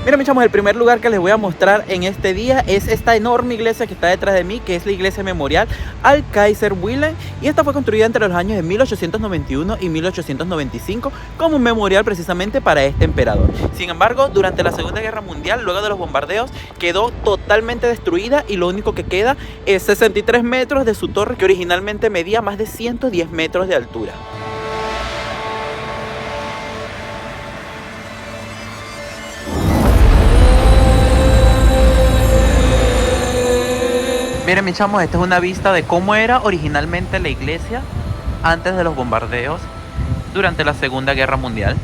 Mira, mis chamos, el primer lugar que les voy a mostrar en este día es esta enorme iglesia que está detrás de mí, que es la iglesia memorial al Kaiser Wilhelm, y esta fue construida entre los años de 1891 y 1895 como un memorial precisamente para este emperador. Sin embargo, durante la Segunda Guerra Mundial, luego de los bombardeos, quedó totalmente destruida y lo único que queda es 63 metros de su torre, que originalmente medía más de 110 metros de altura. Miren, mis chamos, esta es una vista de cómo era originalmente la iglesia antes de los bombardeos durante la Segunda Guerra Mundial.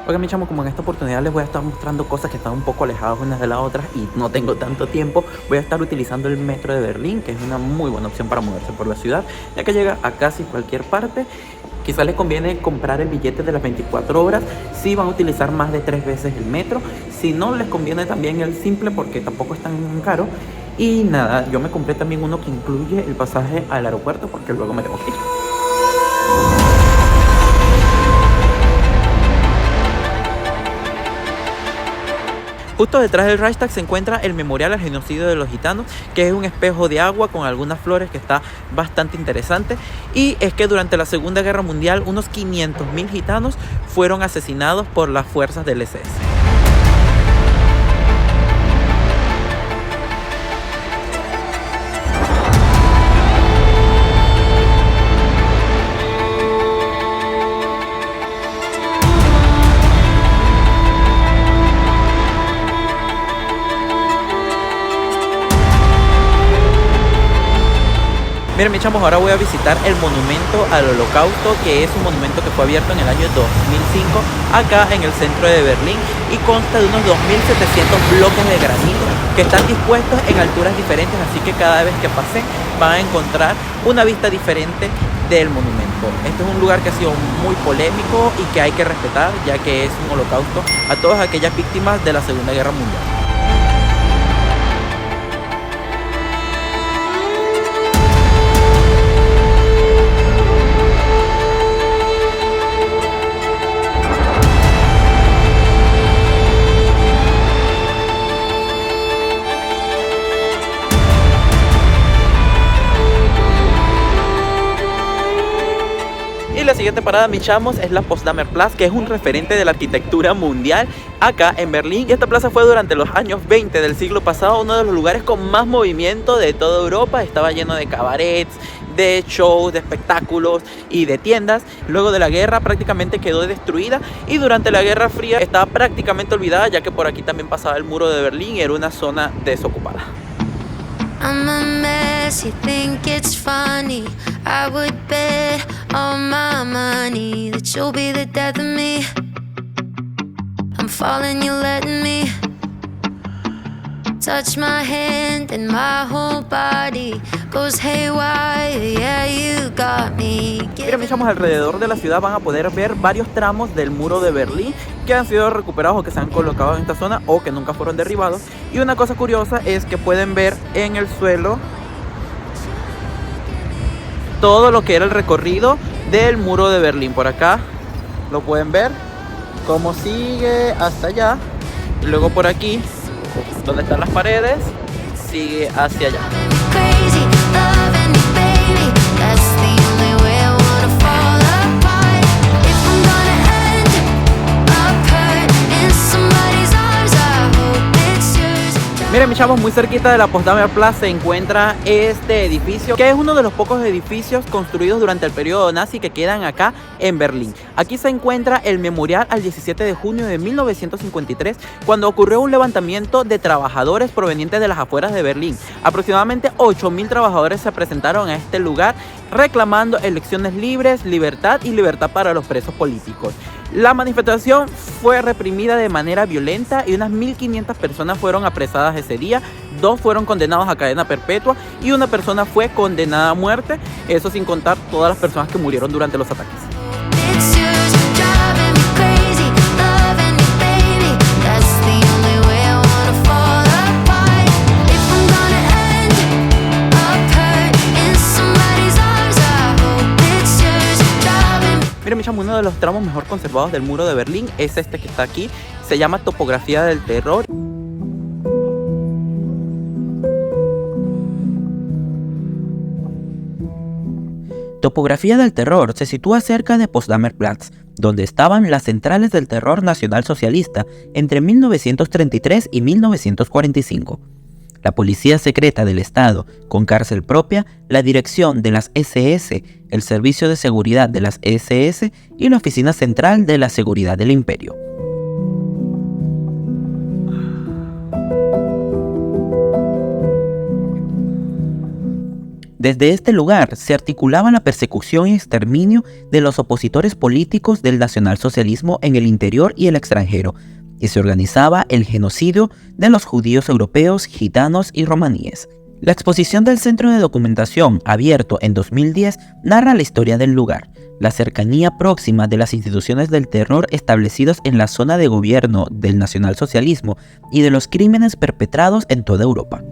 Oigan, mis chamos, como en esta oportunidad les voy a estar mostrando cosas que están un poco alejadas unas de las otras y no tengo tanto tiempo, voy a estar utilizando el metro de Berlín, que es una muy buena opción para moverse por la ciudad, ya que llega a casi cualquier parte. Quizás les conviene comprar el billete de las 24 horas si van a utilizar más de 3 veces el metro. Si no, les conviene también el simple porque tampoco es tan caro. Y nada, yo me compré también uno que incluye el pasaje al aeropuerto porque luego me tengo que ir. Justo detrás del Reichstag se encuentra el Memorial al Genocidio de los Gitanos, que es un espejo de agua con algunas flores que está bastante interesante. Y es que durante la Segunda Guerra Mundial unos 500.000 gitanos fueron asesinados por las fuerzas del SS. Miren, mis chamos, ahora voy a visitar el monumento al Holocausto, que es un monumento que fue abierto en el año 2005 acá en el centro de Berlín y consta de unos 2.700 bloques de granito que están dispuestos en alturas diferentes, así que cada vez que pasen van a encontrar una vista diferente del monumento. Este es un lugar que ha sido muy polémico y que hay que respetar, ya que es un holocausto a todas aquellas víctimas de la Segunda Guerra Mundial. La siguiente parada, mis chamos, es la Potsdamer Platz, que es un referente de la arquitectura mundial acá en Berlín. Y esta plaza fue durante los años 20 del siglo pasado uno de los lugares con más movimiento de toda Europa. Estaba lleno de cabarets, de shows, de espectáculos y de tiendas. Luego de la guerra prácticamente quedó destruida y durante la Guerra Fría estaba prácticamente olvidada, ya que por aquí también pasaba el muro de Berlín y era una zona desocupada. I'm a mess, you think it's funny. I would bet all my money that you'll be the death of me. I'm falling, you're letting me touch my hand and my whole body goes haywire, yeah, you got me. Mira, mis chamos, alrededor de la ciudad van a poder ver varios tramos del muro de Berlín que han sido recuperados o que se han colocado en esta zona o que nunca fueron derribados. Y una cosa curiosa es que pueden ver en el suelo todo lo que era el recorrido del muro de Berlín. Por acá lo pueden ver cómo sigue hasta allá y luego por aquí donde están las paredes sigue hacia allá. Miren, mis chavos, muy cerquita de la Potsdamer Platz se encuentra este edificio, que es uno de los pocos edificios construidos durante el periodo nazi que quedan acá en Berlín. Aquí se encuentra el memorial al 17 de junio de 1953, cuando ocurrió un levantamiento de trabajadores provenientes de las afueras de Berlín. Aproximadamente 8.000 trabajadores se presentaron a este lugar reclamando elecciones libres, libertad y libertad para los presos políticos. La manifestación fue reprimida de manera violenta y unas 1.500 personas fueron apresadas ese día. 2 fueron condenados a cadena perpetua y una persona fue condenada a muerte. Eso sin contar todas las personas que murieron durante los ataques. mis chamos, uno de los tramos mejor conservados del muro de Berlín es este que está aquí. Se llama Topografía del Terror. Topografía del Terror se sitúa cerca de Potsdamer Platz, donde estaban las centrales del terror nacionalsocialista entre 1933 y 1945. La policía secreta del Estado, con cárcel propia, la dirección de las SS, el servicio de seguridad de las SS y la oficina central de la seguridad del imperio. Desde este lugar se articulaba la persecución y exterminio de los opositores políticos del nacionalsocialismo en el interior y el extranjero, y se organizaba el genocidio de los judíos europeos, gitanos y romaníes. La exposición del Centro de Documentación, abierto en 2010, narra la historia del lugar, la cercanía próxima de las instituciones del terror establecidas en la zona de gobierno del nacionalsocialismo y de los crímenes perpetrados en toda Europa.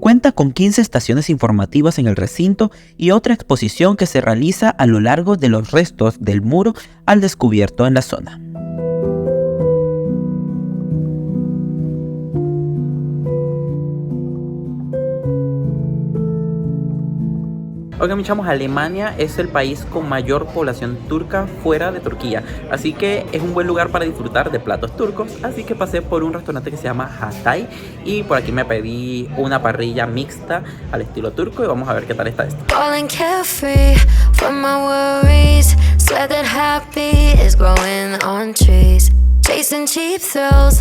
Cuenta con 15 estaciones informativas en el recinto y otra exposición que se realiza a lo largo de los restos del muro al descubierto en la zona. Oigan, mis chamos, Alemania es el país con mayor población turca fuera de Turquía, así que es un buen lugar para disfrutar de platos turcos. Así que pasé por un restaurante que se llama Hatay y por aquí me pedí una parrilla mixta al estilo turco y vamos a ver qué tal está esto.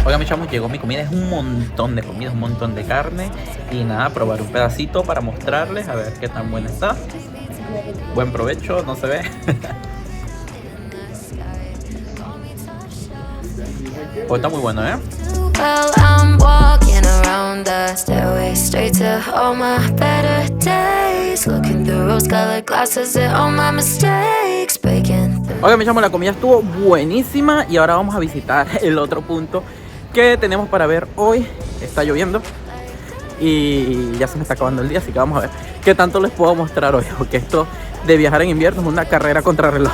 Oigan, mis chamos, llegó mi comida, es un montón de comida, un montón de carne y nada, probar un pedacito para mostrarles a ver qué tan buena está. Buen provecho, no se ve. Pues está muy bueno, Oigan, me llamo, la comida estuvo buenísima y ahora vamos a visitar el otro punto que tenemos para ver hoy. Está lloviendo y ya se me está acabando el día, así que vamos a ver qué tanto les puedo mostrar hoy, porque esto de viajar en invierno es una carrera contra reloj.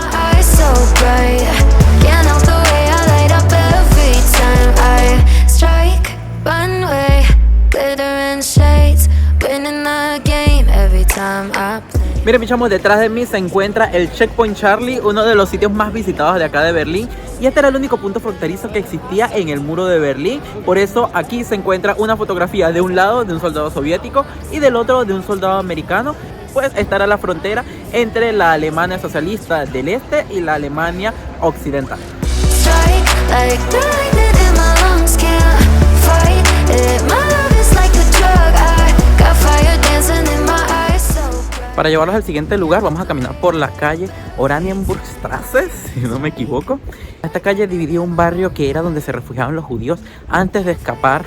Miren, mis chamos, detrás de mí se encuentra el Checkpoint Charlie, uno de los sitios más visitados de acá de Berlín. Y este era el único punto fronterizo que existía en el muro de Berlín. Por eso aquí se encuentra una fotografía de un lado de un soldado soviético y del otro de un soldado americano. Pues estará la frontera entre la Alemania socialista del este y la Alemania occidental. Para llevarlos al siguiente lugar vamos a caminar por la calle Oranienburgstraße, si no me equivoco. Esta calle dividía un barrio que era donde se refugiaban los judíos antes de escapar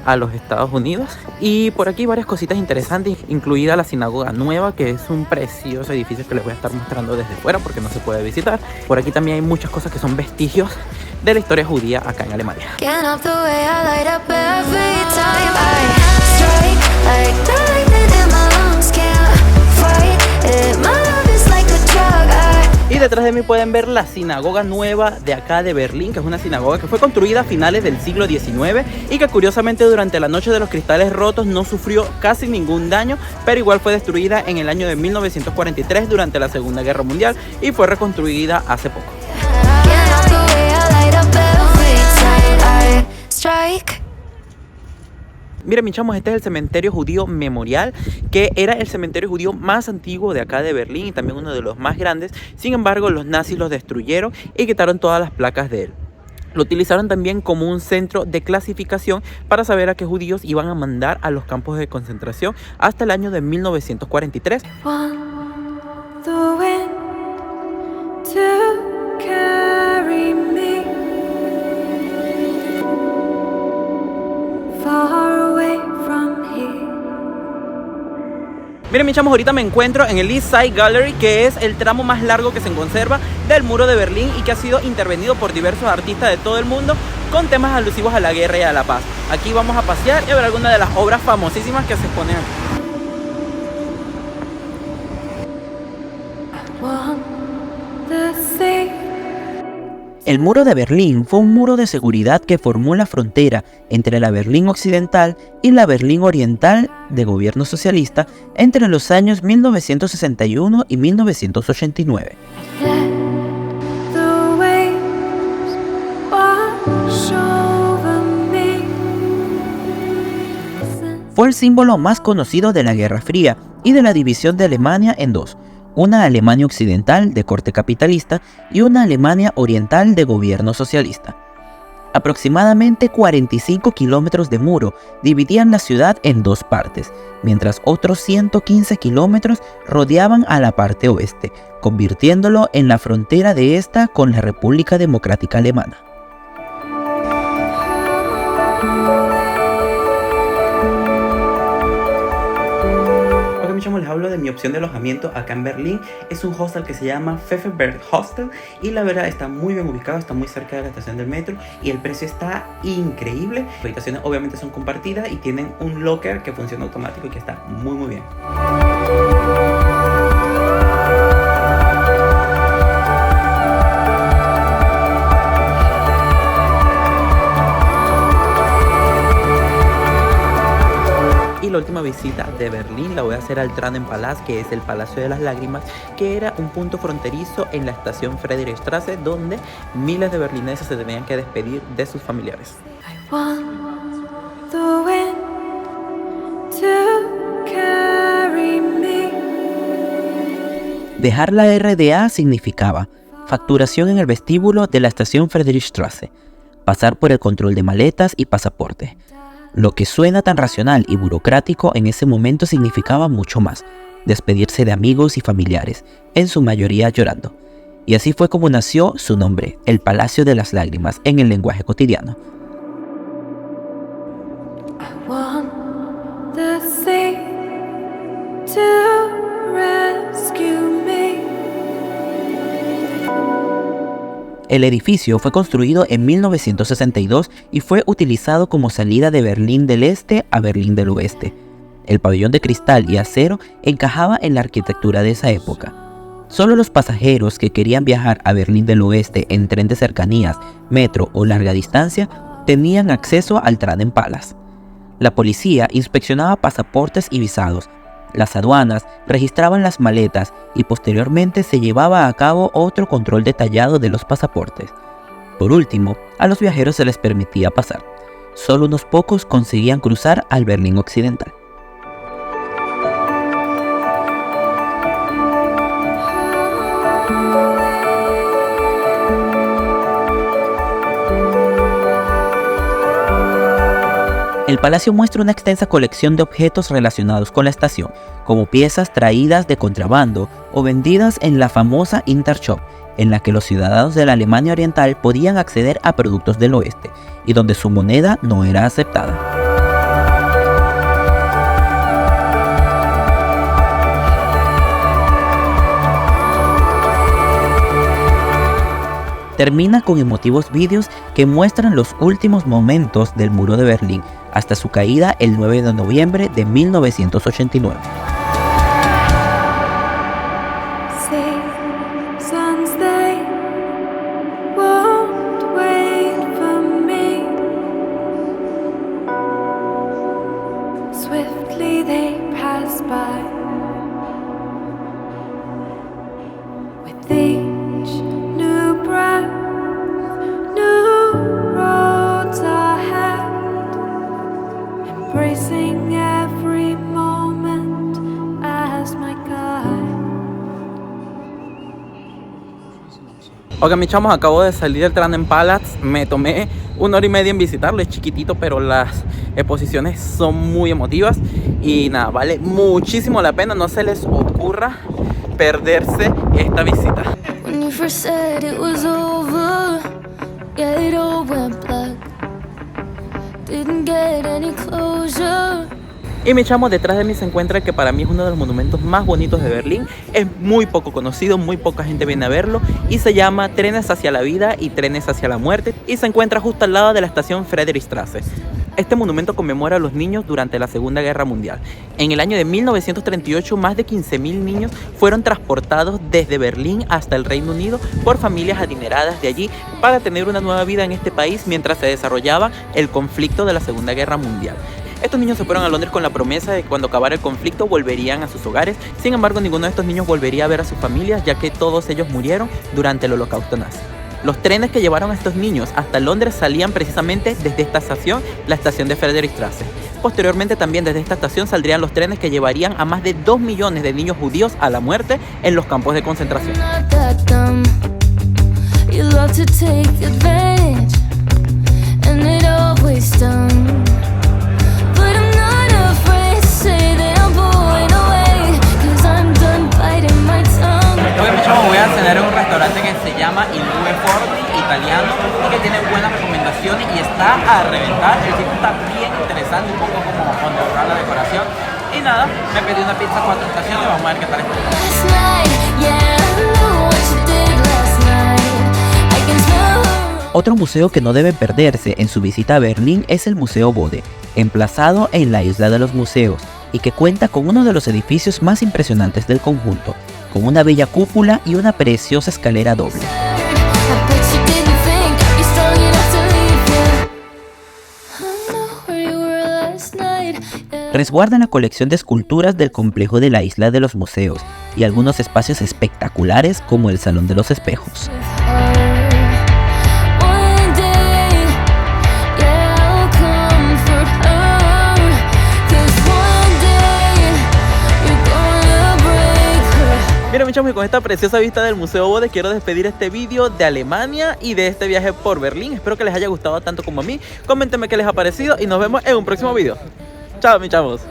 a los Estados Unidos. Y por aquí varias cositas interesantes, incluida la sinagoga nueva, que es un precioso edificio que les voy a estar mostrando desde fuera porque no se puede visitar. Por aquí también hay muchas cosas que son vestigios de la historia judía acá en Alemania. Y detrás de mí pueden ver la sinagoga nueva de acá de Berlín, que es una sinagoga que fue construida a finales del siglo XIX y que curiosamente durante la noche de los cristales rotos no sufrió casi ningún daño, pero igual fue destruida en el año de 1943 durante la Segunda Guerra Mundial y fue reconstruida hace poco. Miren, mis chamos, este es el cementerio judío memorial, que era el cementerio judío más antiguo de acá de Berlín y también uno de los más grandes. Sin embargo, los nazis los destruyeron y quitaron todas las placas de él. Lo utilizaron también como un centro de clasificación para saber a qué judíos iban a mandar a los campos de concentración hasta el año de 1943. Miren, mis chamos, ahorita me encuentro en el East Side Gallery, que es el tramo más largo que se conserva del muro de Berlín y que ha sido intervenido por diversos artistas de todo el mundo con temas alusivos a la guerra y a la paz. Aquí vamos a pasear y a ver algunas de las obras famosísimas que se exponen aquí. El muro de Berlín fue un muro de seguridad que formó la frontera entre la Berlín Occidental y la Berlín Oriental de gobierno socialista entre los años 1961 y 1989. Fue el símbolo más conocido de la Guerra Fría y de la división de Alemania en dos: una Alemania occidental de corte capitalista y una Alemania oriental de gobierno socialista. Aproximadamente 45 kilómetros de muro dividían la ciudad en dos partes, mientras otros 115 kilómetros rodeaban a la parte oeste, convirtiéndolo en la frontera de esta con la República Democrática Alemana. Les hablo de mi opción de alojamiento acá en Berlín. Es un hostel que se llama Pfefferberg Hostel y la verdad está muy bien ubicado, está muy cerca de la estación del metro y el precio está increíble. Las habitaciones obviamente son compartidas y tienen un locker que funciona automático y que está muy bien. La última visita de Berlín la voy a hacer al Tannenpalast, que es el Palacio de las Lágrimas, que era un punto fronterizo en la estación Friedrichstraße donde miles de berlineses se tenían que despedir de sus familiares. Dejar la RDA significaba facturación en el vestíbulo de la estación Friedrichstraße, pasar por el control de maletas y pasaporte. Lo que suena tan racional y burocrático en ese momento significaba mucho más: despedirse de amigos y familiares, en su mayoría llorando. Y así fue como nació su nombre, el Palacio de las Lágrimas, en el lenguaje cotidiano. El edificio fue construido en 1962 y fue utilizado como salida de Berlín del Este a Berlín del Oeste. El pabellón de cristal y acero encajaba en la arquitectura de esa época. Solo los pasajeros que querían viajar a Berlín del Oeste en tren de cercanías, metro o larga distancia tenían acceso al Tannenpalast. La policía inspeccionaba pasaportes y visados. Las aduanas registraban las maletas y posteriormente se llevaba a cabo otro control detallado de los pasaportes. Por último, a los viajeros se les permitía pasar. Solo unos pocos conseguían cruzar al Berlín Occidental. El palacio muestra una extensa colección de objetos relacionados con la estación, como piezas traídas de contrabando o vendidas en la famosa Intershop, en la que los ciudadanos de la Alemania Oriental podían acceder a productos del oeste, y donde su moneda no era aceptada. Termina con emotivos vídeos que muestran los últimos momentos del muro de Berlín, hasta su caída el 9 de noviembre de 1989. Oigan, mis chamos, acabo de salir del Tannenpalast. Me tomé 1 hora y media en visitarlo. Es chiquitito, pero las exposiciones son muy emotivas. Y nada, vale muchísimo la pena. No se les ocurra perderse esta visita. Y mi chamo, detrás de mí se encuentra el que para mí es uno de los monumentos más bonitos de Berlín. Es muy poco conocido, muy poca gente viene a verlo y se llama Trenes hacia la vida y Trenes hacia la muerte y se encuentra justo al lado de la estación Friedrichstraße. Este monumento conmemora a los niños durante la Segunda Guerra Mundial. En el año de 1938, más de 15.000 niños fueron transportados desde Berlín hasta el Reino Unido por familias adineradas de allí para tener una nueva vida en este país mientras se desarrollaba el conflicto de la Segunda Guerra Mundial. Estos niños se fueron a Londres con la promesa de que cuando acabara el conflicto volverían a sus hogares. Sin embargo, ninguno de estos niños volvería a ver a sus familias, ya que todos ellos murieron durante el Holocausto nazi. Los trenes que llevaron a estos niños hasta Londres salían precisamente desde esta estación, la estación de Friedrichstraße. Posteriormente también desde esta estación saldrían los trenes que llevarían a más de 2 millones de niños judíos a la muerte en los campos de concentración. Voy a cenar en un restaurante que se llama Il Due Forni, italiano, y que tiene buenas recomendaciones y está a reventar. El sitio está bien interesante, un poco como underground la decoración. Y nada, me pedí una pizza 4 estaciones, vamos a ver qué tal está. Otro museo que no debe perderse en su visita a Berlín es el Museo Bode, emplazado en la Isla de los Museos, y que cuenta con uno de los edificios más impresionantes del conjunto, con una bella cúpula y una preciosa escalera doble. Resguardan la colección de esculturas del complejo de la Isla de los Museos y algunos espacios espectaculares como el Salón de los Espejos. Mira, mis chamos, y con esta preciosa vista del Museo Bode quiero despedir este vídeo de Alemania y de este viaje por Berlín. Espero que les haya gustado tanto como a mí. Coméntenme qué les ha parecido y nos vemos en un próximo vídeo. Chao, mis chavos.